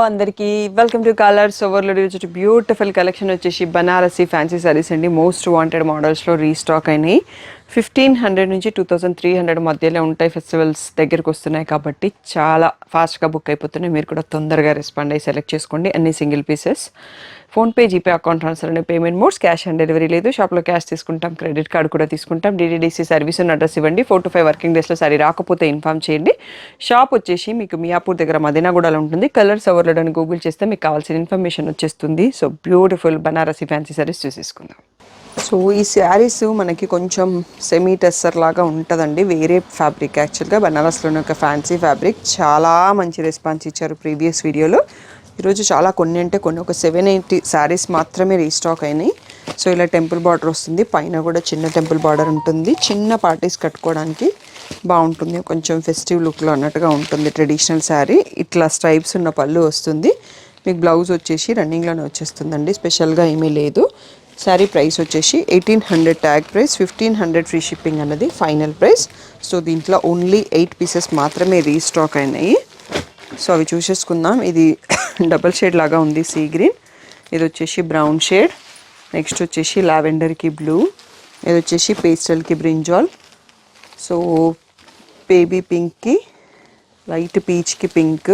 అందరికీ welcome to colours overload. వచ్చి beautiful collection వచ్చేసి బనారసి ఫ్యాన్సీ సారీస్ అండి. మోస్ట్ వాంటెడ్ మోడల్స్లో రీస్టాక్ అయినాయి. 1500 నుంచి 2300 మధ్యలో ఉంటాయి. ఫెస్టివల్స్ దగ్గరకు వస్తున్నాయి కాబట్టి చాలా ఫాస్ట్గా బుక్ అయిపోతున్నాయి. మీరు కూడా తొందరగా రెస్పాండ్ అయ్యి సెలెక్ట్ చేసుకోండి. అన్ని single pieces. PhonePe, GPay, account transfer అనే payment modes. Cash on delivery లేదు. షాప్లో క్యాష్ తీసుకుంటాం, క్రెడిట్ కార్డు కూడా తీసుకుంటాం. DTDC సర్వీస్ ఉన్న అడ్రస్ ఇవ్వండి. 4 to 5 వర్కింగ్ డేస్లో సారీ రాకపోతే ఇన్ఫామ్ చేయండి. షాప్ వచ్చేసి మీకు మియాపూర్ దగ్గర మదీనాగూడలో ఉంటుంది. కలర్స్ ఓవర్లోడ్ అని గూగుల్ చేస్తే మీకు కావాల్సిన ఇన్ఫర్మేషన్ వచ్చేస్తుంది. So beautiful Banarasi fancy saris చూసేసుకుందాం. సో ఈ శారీస్ మనకి కొంచెం సెమీ టెస్సర్ లాగా ఉంటుందండి. వేరే ఫ్యాబ్రిక్, యాక్చువల్గా బనారస్లోని ఒక ఫ్యాన్సీ ఫ్యాబ్రిక్. చాలా మంచి రెస్పాన్స్ ఇచ్చారు ప్రీవియస్ వీడియోలో. ఈరోజు చాలా కొన్ని అంటే కొన్ని ఒక 780 శారీస్ మాత్రమే రీస్టాక్ అయినాయి. సో ఇలా టెంపుల్ బార్డర్ వస్తుంది, పైన కూడా చిన్న టెంపుల్ బార్డర్ ఉంటుంది. చిన్న పార్టీస్ కట్టుకోవడానికి బాగుంటుంది, కొంచెం ఫెస్టివ్ లుక్లో అన్నట్టుగా ఉంటుంది. ట్రెడిషనల్ శారీ. ఇట్లా స్ట్రైప్స్ ఉన్న పళ్ళు వస్తుంది. మీకు బ్లౌజ్ వచ్చేసి రన్నింగ్లోనే వచ్చేస్తుందండి, స్పెషల్గా ఏమీ లేదు. శారీ ప్రైస్ వచ్చేసి 1800 ట్యాగ్ ప్రైస్, 1500 ఫ్రీ షిప్పింగ్ అన్నది ఫైనల్ ప్రైస్. సో దీంట్లో ఓన్లీ 8 పీసెస్ మాత్రమే రీస్టాక్ అయినాయి. సో అవి చూసేసుకుందాం. ఇది డబల్ షేడ్ లాగా ఉంది, సీ గ్రీన్. ఇది వచ్చేసి బ్రౌన్ షేడ్. నెక్స్ట్ వచ్చేసి లావెండర్కి బ్లూ. ఇది వచ్చేసి పేస్టల్కి బ్రింజాల్. సో బేబీ పింక్కి, లైట్ పీచ్కి పింక్.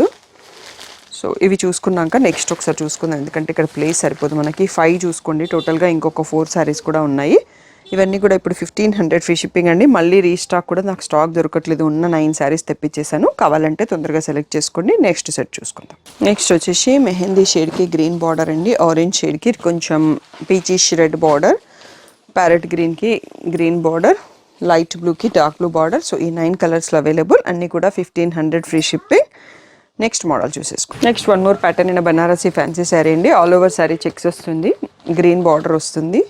సో ఇవి చూసుకున్నాక నెక్స్ట్ ఒకసారి చూసుకుందాం, ఎందుకంటే ఇక్కడ ప్లేస్ సరిపోదు మనకి. 5 చూసుకోండి టోటల్గా. ఇంకొక 4 శారీస్ కూడా ఉన్నాయి. ఇవన్నీ కూడా ఇప్పుడు 1500 ఫ్రీ షిప్పింగ్ అండి. మళ్ళీ రీస్టాక్ కూడా నాకు స్టాక్ దొరకట్లేదు. ఉన్న 9 శారీస్ తెప్పించేసాను. కావాలంటే తొందరగా సెలెక్ట్ చేసుకోండి. నెక్స్ట్ సెట్ చూసుకుందాం. నెక్స్ట్ వచ్చేసి మెహందీ షేడ్కి గ్రీన్ బార్డర్ అండి. ఆరెంజ్ షేడ్కి కొంచెం పీచిష్ రెడ్ బార్డర్. ప్యారెట్ గ్రీన్కి గ్రీన్ బార్డర్. లైట్ బ్లూకి డార్క్ బ్లూ బార్డర్. సో ఈ 9 కలర్స్లో అవైలబుల్. అన్నీ కూడా 1500 ఫ్రీ షిప్పింగ్. నెక్స్ట్ మోడల్ చూసేసుకో. నెక్స్ట్ వన్ మోర్ ప్యాటర్న్ అయిన బనారసి ఫ్యాన్సీ శారీ అండి. ఆల్ ఓవర్ శారీ చెక్స్ వస్తుంది, గ్రీన్ బార్డర్ వస్తుంది.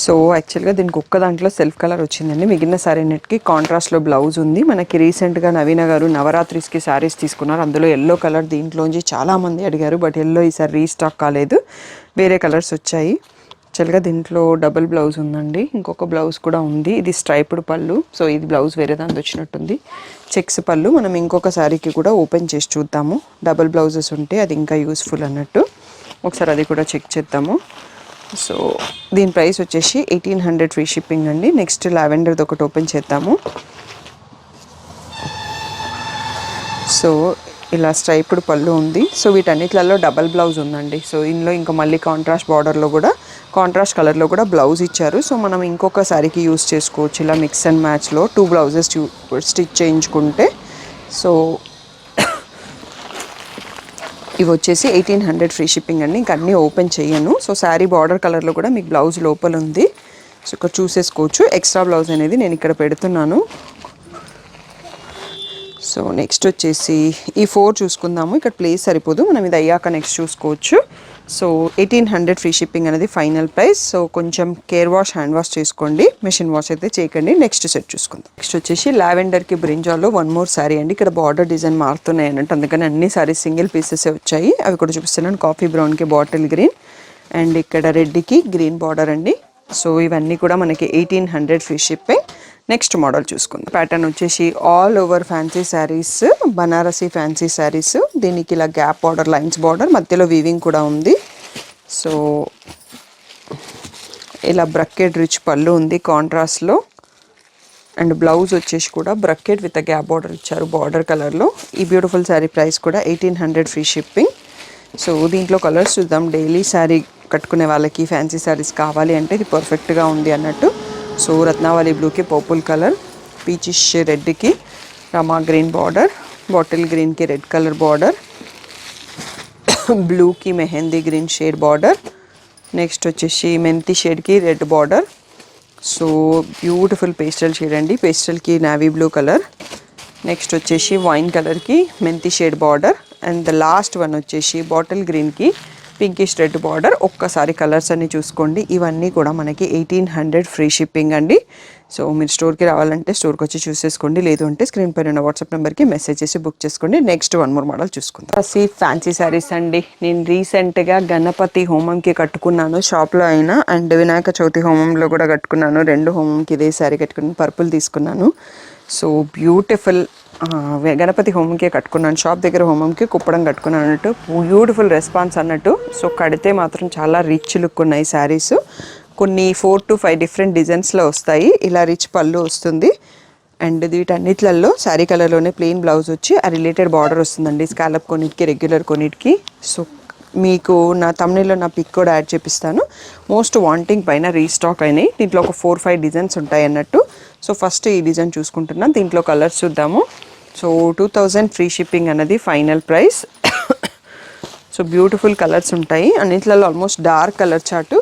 సో యాక్చువల్గా దీనికి ఒక్క దాంట్లో సెల్ఫ్ కలర్ వచ్చిందండి. మిగిలిన శారీ నెట్కి కాంట్రాస్ట్లో బ్లౌజ్ ఉంది. మనకి రీసెంట్గా నవీన గారు నవరాత్రిస్కి శారీస్ తీసుకున్నారు. అందులో ఎల్లో కలర్ దీంట్లోంచి చాలామంది అడిగారు, బట్ ఎల్లో ఈసారి రీస్టాక్ కాలేదు, వేరే కలర్స్ వచ్చాయి. యాక్చువల్గా దీంట్లో డబుల్ బ్లౌజ్ ఉందండి, ఇంకొక బ్లౌజ్ కూడా ఉంది. ఇది స్ట్రైప్డ్ పళ్ళు. సో ఇది బ్లౌజ్ వేరే దాంతో వచ్చినట్టుంది. చెక్స్ పళ్ళు. మనం ఇంకొక శారీకి కూడా ఓపెన్ చేసి చూద్దాము. డబుల్ బ్లౌజెస్ ఉంటే అది ఇంకా యూస్ఫుల్ అన్నట్టు. ఒకసారి అది కూడా చెక్ చేద్దాము. సో దీని ప్రైస్ వచ్చేసి 1800 ఫ్రీ షిప్పింగ్ అండి. నెక్స్ట్ లావెండర్ది ఒకటి ఓపెన్ చేద్దాము. సో ఇలా స్ట్రైప్డ్ పళ్ళు ఉంది. సో వీటన్నిటిలలో డబల్ బ్లౌజ్ ఉందండి. సో ఇందులో ఇంకా మళ్ళీ కాంట్రాస్ట్ బార్డర్లో కూడా, కాంట్రాస్ట్ కలర్లో కూడా బ్లౌజ్ ఇచ్చారు. సో మనం ఇంకొక శారీకి యూస్ చేసుకోవచ్చు. ఇలా మిక్స్ అండ్ మ్యాచ్లో 2 బ్లౌజెస్ స్టిచ్ చేయించుకుంటే. సో ఇవి వచ్చేసి 1800 ఫ్రీ షిప్పింగ్ అండి. ఇంక అన్నీ ఓపెన్ చేయను. సో శారీ బార్డర్ కలర్లో కూడా మీకు బ్లౌజ్ లోపల ఉంది. సో ఇక్కడ చూసేసుకోవచ్చు. ఎక్స్ట్రా బ్లౌజ్ అనేది నేను ఇక్కడ పెడుతున్నాను. సో నెక్స్ట్ వచ్చేసి ఈ 4 చూసుకుందాము. ఇక్కడ ప్లేస్ సరిపోదు, మనం ఇది అయ్యాక నెక్స్ట్ చూసుకోవచ్చు. సో 1800 ఫ్రీ షిప్పింగ్ అనేది ఫైనల్ ప్రైస్. సో కొంచెం కేర్ వాష్, హ్యాండ్ వాష్ చేసుకోండి, మెషిన్ వాష్ అయితే చేయకండి. నెక్స్ట్ సెట్ చూసుకుందాం. నెక్స్ట్ వచ్చేసి లావెండర్కి బ్రింజాల్లో వన్ మోర్ శారీ అండి. ఇక్కడ బార్డర్ డిజైన్ మారుతున్నాయి అన్నట్టు, అందుకని అన్ని శారీస్ సింగిల్ పీసెస్ వచ్చాయి. అవి కూడా చూపిస్తున్నాను. కాఫీ బ్రౌన్కి బాటిల్ గ్రీన్ అండ్ ఇక్కడ రెడ్కి గ్రీన్ బార్డర్ అండి. సో ఇవన్నీ కూడా మనకి 1800 ఫ్రీ షిప్పింగ్. నెక్స్ట్ మోడల్ చూసుకుందాం. ప్యాటర్న్ వచ్చేసి all over fancy saris, Banarasi fancy saris. దీనికి ఇలా గ్యాప్ బార్డర్, లైన్స్ బార్డర్, మధ్యలో వీవింగ్ కూడా ఉంది. సో ఇలా బ్రకెట్ రిచ్ పళ్ళు ఉంది కాంట్రాస్ట్లో. అండ్ బ్లౌజ్ వచ్చేసి కూడా బ్రకెట్ విత్ గ్యాప్ బార్డర్ ఇచ్చారు బార్డర్ కలర్లో. ఈ బ్యూటిఫుల్ శారీ ప్రైస్ కూడా 1800 ఫ్రీ షిప్పింగ్. సో దీంట్లో కలర్స్ చూద్దాం. డైలీ శారీ కట్టుకునే వాళ్ళకి ఫ్యాన్సీ శారీస్ కావాలి అంటే ఇది పర్ఫెక్ట్గా ఉంది అన్నట్టు. సో రత్నావళి బ్లూకి పర్పుల్ కలర్, పీచిష్ రెడ్కి రమా గ్రీన్ బార్డర్, బాటిల్ గ్రీన్కి రెడ్ కలర్ బార్డర్, బ్లూకి mehndi green shade border. Next వచ్చేసి మెంతి షేడ్కి red border. So beautiful pastel shade అండి. పేస్టల్కి నావీ బ్లూ కలర్. నెక్స్ట్ వచ్చేసి వైన్ కలర్కి మెంతి shade border. And the last one వచ్చేసి బాటిల్ గ్రీన్కి పింకిష్ రెడ్ బార్డర్. ఒక్కసారి కలర్స్ అన్ని చూసుకోండి. ఇవన్నీ కూడా మనకి 1800 ఫ్రీ షిప్పింగ్ అండి. సో మీరు స్టోర్కి రావాలంటే స్టోర్కి వచ్చి చూసేసుకోండి, లేదు అంటే స్క్రీన్ పైన ఉన్న వాట్సాప్ నెంబర్కి మెసేజ్ చేసి బుక్ చేసుకోండి. నెక్స్ట్ వన్ మోర్ మోడల్ చూసుకుందాం. ఫ్యాన్సీ శారీస్ అండి. నేను రీసెంట్గా గణపతి హోమంకి కట్టుకున్నాను షాప్లో అయినా, అండ్ వినాయక చవితి హోమంలో కూడా కట్టుకున్నాను. 2 హోమంకి ఇదే శారీ కట్టుకున్నాను. పర్పుల్ తీసుకున్నాను. సో బ్యూటిఫుల్ గణపతి హోమంకే కట్టుకున్నాను, షాప్ దగ్గర హోమంకి కుప్పడం కట్టుకున్నాను అన్నట్టు. బ్యూటిఫుల్ రెస్పాన్స్ అన్నట్టు. సో కడితే మాత్రం చాలా రిచ్ లుక్ ఉన్నాయి శారీస్. కొన్ని 4 to 5 డిఫరెంట్ డిజైన్స్లో వస్తాయి. ఇలా రిచ్ పళ్ళు వస్తుంది. అండ్ వీటన్నిట్లలో శారీ కలర్లోనే ప్లెయిన్ బ్లౌజ్ వచ్చి ఆ రిలేటెడ్ బార్డర్ వస్తుందండి. స్కాలప్ కొన్నిటికి, రెగ్యులర్ కొన్నిటికి. సో మీకు నా తమ్మునిలో నా పిక్ కూడా యాడ్ చేపిస్తాను. మోస్ట్ వాంటింగ్ పైన రీస్టాక్ అయినాయి. దీంట్లో ఒక 4-5 డిజైన్స్ ఉంటాయి అన్నట్టు. సో ఫస్ట్ ఈ డిజైన్ చూసుకుంటున్నాను. దీంట్లో కలర్స్ చూద్దాము. సో 2000 ఫ్రీ షిప్పింగ్ అన్నది final price. So beautiful colours ఉంటాయి అన్నిట్లలో. Almost dark colour chart.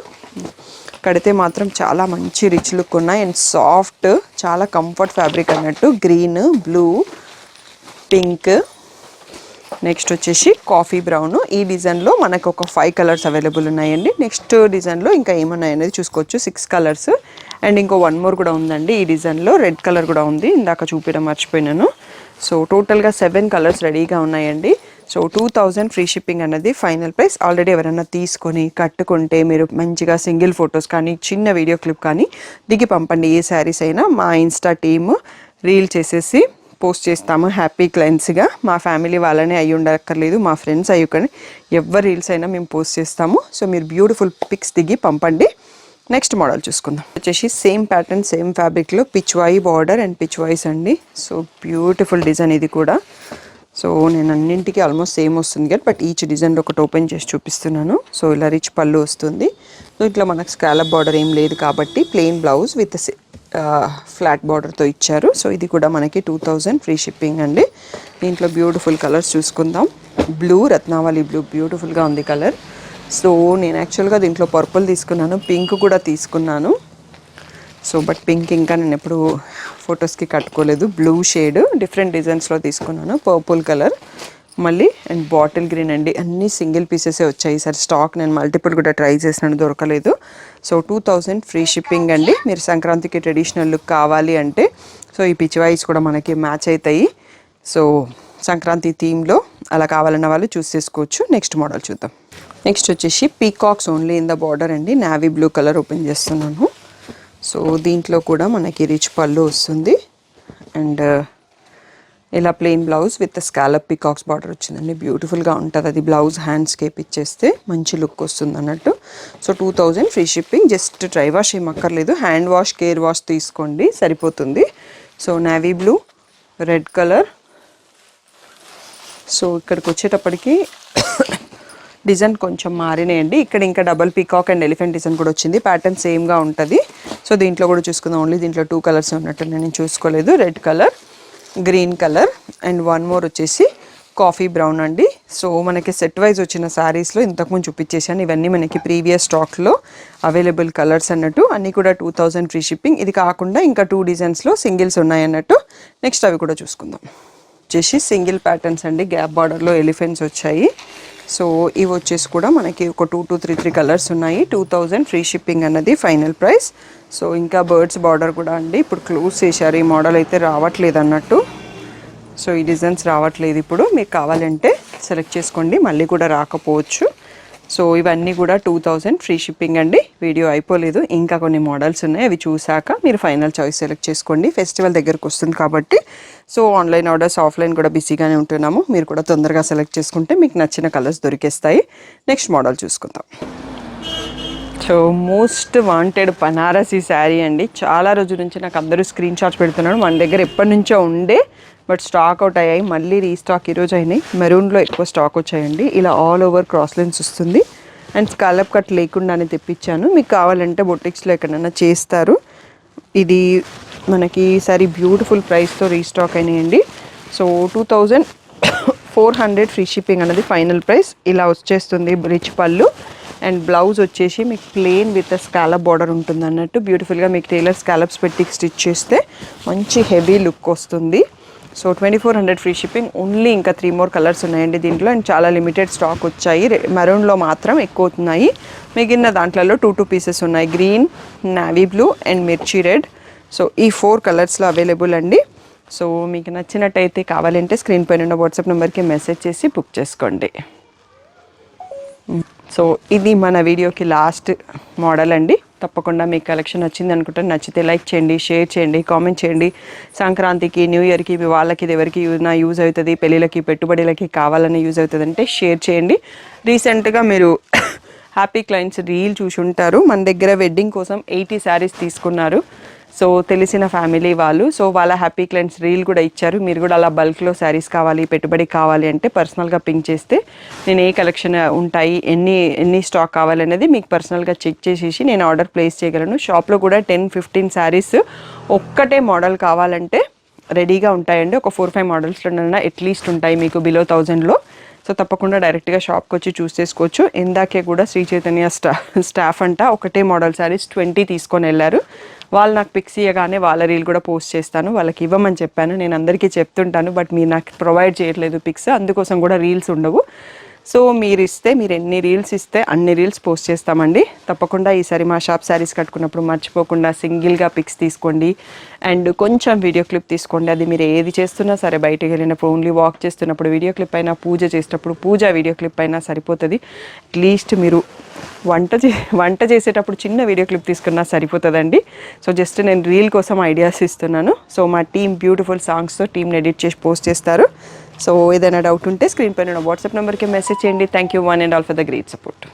కడితే మాత్రం చాలా మంచి రిచ్ లుక్ ఉన్నాయి. అండ్ సాఫ్ట్, చాలా కంఫర్ట్ ఫ్యాబ్రిక్ అన్నట్టు. గ్రీన్, బ్లూ, పింక్, నెక్స్ట్ వచ్చేసి కాఫీ బ్రౌన్. ఈ డిజైన్లో మనకు ఒక 5 కలర్స్ అవైలబుల్ ఉన్నాయండి. నెక్స్ట్ డిజైన్లో ఇంకా ఏమున్నాయి అనేది చూసుకోవచ్చు. 6 కలర్స్. అండ్ ఇంకో 1 మోర్ కూడా ఉందండి ఈ డిజైన్లో. రెడ్ కలర్ కూడా ఉంది, ఇందాక చూపించడం మర్చిపోయినాను. సో టోటల్గా 7 కలర్స్ రెడీగా ఉన్నాయండి. సో 2000 ఫ్రీ షిప్పింగ్ అన్నది ఫైనల్ ప్రైస్. ఆల్రెడీ ఎవరైనా తీసుకొని కట్టుకుంటే మీరు మంచిగా సింగిల్ ఫొటోస్ కానీ, చిన్న వీడియో క్లిప్ కానీ దిగి పంపండి. ఏ శారీస్ అయినా మా ఇన్స్టా టీమ్ రీల్ చేసేసి పోస్ట్ చేస్తాము. హ్యాపీ క్లయింట్స్గా మా ఫ్యామిలీ వాళ్ళనే అయ్యి ఉండక్కర్లేదు, మా ఫ్రెండ్స్ అయ్యి కానీ ఎవరి రీల్స్ అయినా మేము పోస్ట్ చేస్తాము. సో మీరు బ్యూటిఫుల్ పిక్స్ దిగి పంపండి. నెక్స్ట్ మోడల్ చూసుకుందాం. వచ్చేసి సేమ్ ప్యాటర్న్, సేమ్ ఫ్యాబ్రిక్లో పిచ్వాయి బార్డర్ అండ్ పిచ్వాయిస్ అండి. సో బ్యూటిఫుల్ డిజైన్ ఇది కూడా. సో నేను అన్నింటికి ఆల్మోస్ట్ సేమ్ వస్తుంది కదా, బట్ ఈచ్ డిజైన్లో ఒకటి ఓపెన్ చేసి చూపిస్తున్నాను. సో ఇలా రిచ్ పళ్ళు వస్తుంది. సో ఇట్లా మనకు స్కాలప్ బార్డర్ ఏం లేదు కాబట్టి ప్లెయిన్ బ్లౌజ్ విత్ ఫ్లాట్ బార్డర్తో ఇచ్చారు. సో ఇది కూడా మనకి 2000 ఫ్రీ షిప్పింగ్ అండి. దీంట్లో బ్యూటిఫుల్ కలర్స్ చూసుకుందాం. బ్లూ, రత్నావళి బ్లూ, బ్యూటిఫుల్గా ఉంది కలర్. సో నేను యాక్చువల్గా దీంట్లో పర్పుల్ తీసుకున్నాను, పింక్ కూడా తీసుకున్నాను. సో బట్ పింక్ ఇంకా నేను ఎప్పుడు ఫొటోస్కి కట్టుకోలేదు. బ్లూ షేడ్ డిఫరెంట్ డిజైన్స్లో తీసుకున్నాను. పర్పుల్ కలర్ మళ్ళీ, అండ్ బాటిల్ గ్రీన్ అండి. అన్నీ సింగిల్ పీసెసే వచ్చాయి ఈసారి. స్టాక్ నేను మల్టిపుల్ కూడా ట్రై చేసినాను, దొరకలేదు. సో 2000 ఫ్రీ షిప్పింగ్ అండి. మీరు సంక్రాంతికి ట్రెడిషనల్ లుక్ కావాలి అంటే సో ఈ పిచ్చివాయిస్ కూడా మనకి మ్యాచ్ అవుతాయి. సో సంక్రాంతి థీమ్లో అలా కావాలన్న వాళ్ళు చూస్ చేసుకోవచ్చు. నెక్స్ట్ మోడల్ చూద్దాం. నెక్స్ట్ వచ్చేసి peacocks only in the border అండి. నావీ బ్లూ కలర్ ఓపెన్ చేస్తున్నాను. సో దీంట్లో కూడా మనకి రిచ్ పళ్ళు వస్తుంది. అండ్ ఇలా plain blouse with scallop peacocks border వచ్చిందండి. బ్యూటిఫుల్గా ఉంటుంది అది. బ్లౌజ్ హ్యాండ్స్కి ఇచ్చేస్తే మంచి లుక్ వస్తుంది అన్నట్టు. So 2000 free shipping. Just dry wash ఏం అక్కర్లేదు, హ్యాండ్ వాష్, కేర్ వాష్ తీసుకోండి సరిపోతుంది. So navy blue, red colour. So ఇక్కడికి వచ్చేటప్పటికి డిజైన్ కొంచెం మారినాయండి. ఇక్కడ ఇంకా double peacock and elephant design కూడా వచ్చింది. ప్యాటర్న్ సేమ్గా ఉంటుంది. సో దీంట్లో కూడా చూసుకుందాం. ఓన్లీ దీంట్లో 2 కలర్స్ ఉన్నట్టు నేను చూసుకోలేదు. Red colour, green colour, and 1 more వచ్చేసి కాఫీ బ్రౌన్ అండి. సో మనకి సెట్ వైజ్ వచ్చిన శారీస్లో ఇంతకుముందు చూపించేసాను. ఇవన్నీ మనకి ప్రీవియస్ స్టాక్లో అవైలబుల్ కలర్స్ అన్నట్టు. అన్నీ కూడా 2000 ఫ్రీ షిప్పింగ్. ఇది కాకుండా ఇంకా 2 డిజైన్స్లో సింగిల్స్ ఉన్నాయి అన్నట్టు. నెక్స్ట్ అవి కూడా చూసుకుందాం. వచ్చేసి సింగిల్ ప్యాటర్న్స్ అండి. గ్యాప్ బార్డర్లో ఎలిఫెంట్స్ వచ్చాయి. సో ఇవి వచ్చేసి కూడా మనకి ఒక 2 to 3 కలర్స్ ఉన్నాయి. 2000 ఫ్రీ షిప్పింగ్ అన్నది ఫైనల్ ప్రైస్. సో ఇంకా బర్డ్స్ బార్డర్ కూడా అండి ఇప్పుడు క్లోజ్ చేశారు. ఈ మోడల్ అయితే రావట్లేదు అన్నట్టు. సో ఈ డిజైన్స్ రావట్లేదు ఇప్పుడు. మీకు కావాలంటే సెలెక్ట్ చేసుకోండి, మళ్ళీ కూడా రాకపోవచ్చు. సో ఇవన్నీ కూడా 2000 ఫ్రీ షిప్పింగ్ అండి. వీడియో అయిపోలేదు, ఇంకా కొన్ని మోడల్స్ ఉన్నాయి. అవి చూసాక మీరు ఫైనల్ చాయిస్ సెలెక్ట్ చేసుకోండి. ఫెస్టివల్ దగ్గరకు వస్తుంది కాబట్టి సో ఆన్లైన్ ఆర్డర్స్, ఆఫ్లైన్ కూడా బిజీగానే ఉంటున్నాము. మీరు కూడా తొందరగా సెలెక్ట్ చేసుకుంటే మీకు నచ్చిన కలర్స్ దొరికేస్తాయి. నెక్స్ట్ మోడల్ చూసుకుందాం. So most wanted Banarasi sari అండి. చాలా రోజుల నుంచి నాకు అందరూ స్క్రీన్ షాట్స్ పెడుతున్నాడు. మన దగ్గర ఎప్పటి నుంచో ఉండే బట్ స్టాక్ అవుట్ అయ్యాయి. మళ్ళీ రీస్టాక్ ఈరోజు అయినాయి. మెరూన్లో ఎక్కువ స్టాక్ వచ్చాయండి. ఇలా ఆల్ ఓవర్ క్రాస్ లైన్స్ వస్తుంది. అండ్ స్కాలప్ కట్ లేకుండానే తెప్పించాను. మీకు కావాలంటే బొటిక్స్లో ఎక్కడైనా చేస్తారు. ఇది మనకి ఈసారి బ్యూటిఫుల్ ప్రైస్తో రీస్టాక్ అయినాయండి. సో 2400 ఫ్రీ షిప్పింగ్ అనేది ఫైనల్ ప్రైస్. ఇలా వచ్చేస్తుంది రిచ్ పళ్ళు. అండ్ బ్లౌజ్ వచ్చేసి మీకు ప్లెయిన్ విత్ స్కాలప్ బార్డర్ ఉంటుంది అన్నట్టు. బ్యూటిఫుల్గా మీకు టైలర్ స్కాలప్స్ పెట్టి స్టిచ్ చేస్తే మంచి హెవీ లుక్ వస్తుంది. So 2400 free shipping. ఓన్లీ ఇంకా 3 more కలర్స్ ఉన్నాయండి దీంట్లో. అండ్ చాలా లిమిటెడ్ స్టాక్ వచ్చాయి. మెరూన్లో మాత్రం ఎక్కువ అవుతున్నాయి. మిగిలిన దాంట్లలో 2 పీసెస్ ఉన్నాయి. గ్రీన్, నావీ బ్లూ అండ్ మిర్చి రెడ్. సో ఈ 4 కలర్స్లో అవైలబుల్ అండి. సో మీకు నచ్చినట్టయితే కావాలంటే స్క్రీన్ పైన ఉన్న వాట్సాప్ నెంబర్కి మెసేజ్ చేసి బుక్ చేసుకోండి. సో ఇది మన వీడియోకి లాస్ట్ మోడల్ అండి. తప్పకుండా మీకు కలెక్షన్ నచ్చింది అనుకుంటే, నచ్చితే లైక్ చేయండి, షేర్ చేయండి, కామెంట్ చేయండి. సంక్రాంతికి, న్యూ ఇయర్కి మీ వాళ్ళకి ఇది ఎవరికి యూజ్ అవుతుంది, పెళ్ళిళ్ళకి, పెట్టుబడులకి కావాలని యూజ్ అవుతుంది అంటే షేర్ చేయండి. రీసెంట్గా మీరు హ్యాపీ క్లయింట్స్ రీల్ చూసి ఉంటారు. మన దగ్గర వెడ్డింగ్ కోసం 80 శారీస్ తీసుకున్నారు. సో తెలిసిన ఫ్యామిలీ వాళ్ళు, సో వాళ్ళ హ్యాపీ క్లయింట్స్ రీల్ కూడా ఇచ్చారు. మీరు కూడా అలా బల్క్లో శారీస్ కావాలి, పెట్టుబడి కావాలి అంటే పర్సనల్గా పింక్ చేస్తే నేను ఏ కలెక్షన్ ఉంటాయి, ఎన్ని స్టాక్ కావాలనేది మీకు పర్సనల్గా చెక్ చేసేసి నేను ఆర్డర్ ప్లేస్ చేయగలను. షాప్లో కూడా 10-15 శారీస్ ఒక్కటే మోడల్ కావాలంటే రెడీగా ఉంటాయండి. ఒక 4-5 మోడల్స్లోనైనా అట్లీస్ట్ ఉంటాయి మీకు బిలో 1000లో. సో తప్పకుండా డైరెక్ట్గా షాప్కి వచ్చి చూస్ చేసుకోవచ్చు. ఇందాకే కూడా శ్రీ చైతన్య స్టాఫ్ అంట ఒకటే మోడల్ శారీస్ 20 తీసుకొని వెళ్ళారు. వాళ్ళు నాకు పిక్స్ ఇవ్వగానే వాళ్ళ రీల్ కూడా పోస్ట్ చేస్తాను. వాళ్ళకి ఇవ్వమని చెప్పాను. నేను అందరికీ చెప్తుంటాను, బట్ మీరు నాకు ప్రొవైడ్ చేయట్లేదు పిక్స్, అందుకోసం కూడా రీల్స్ ఉండవు. సో మీరు ఎన్ని రీల్స్ ఇస్తే అన్ని రీల్స్ పోస్ట్ చేస్తామండి. తప్పకుండా ఈసారి మా షాప్ శారీస్ కట్టుకున్నప్పుడు మర్చిపోకుండా సింగిల్గా పిక్స్ తీసుకోండి అండ్ కొంచెం వీడియో క్లిప్ తీసుకోండి. అది మీరు ఏది చేస్తున్నా సరే, బయటకు వెళ్ళినప్పుడు, ఓన్లీ వాక్ చేస్తున్నప్పుడు వీడియో క్లిప్ అయినా, పూజ చేసేటప్పుడు పూజ వీడియో క్లిప్ అయినా సరిపోతుంది. అట్లీస్ట్ మీరు వంట చేసేటప్పుడు చిన్న వీడియో క్లిప్ తీసుకున్నా సరిపోతుందండి. సో జస్ట్ నేను రీల్ కోసం ఐడియాస్ ఇస్తున్నాను. సో మా టీమ్ బ్యూటిఫుల్ సాంగ్స్తో టీమ్ని ఎడిట్ చేసి పోస్ట్ చేస్తారు. సో ఏదైనా డౌట్ ఉంటే స్క్రీన్ పైన వాట్సాప్ నెంబర్కి మెసేజ్ చేయండి. Thank you one and all for the great support.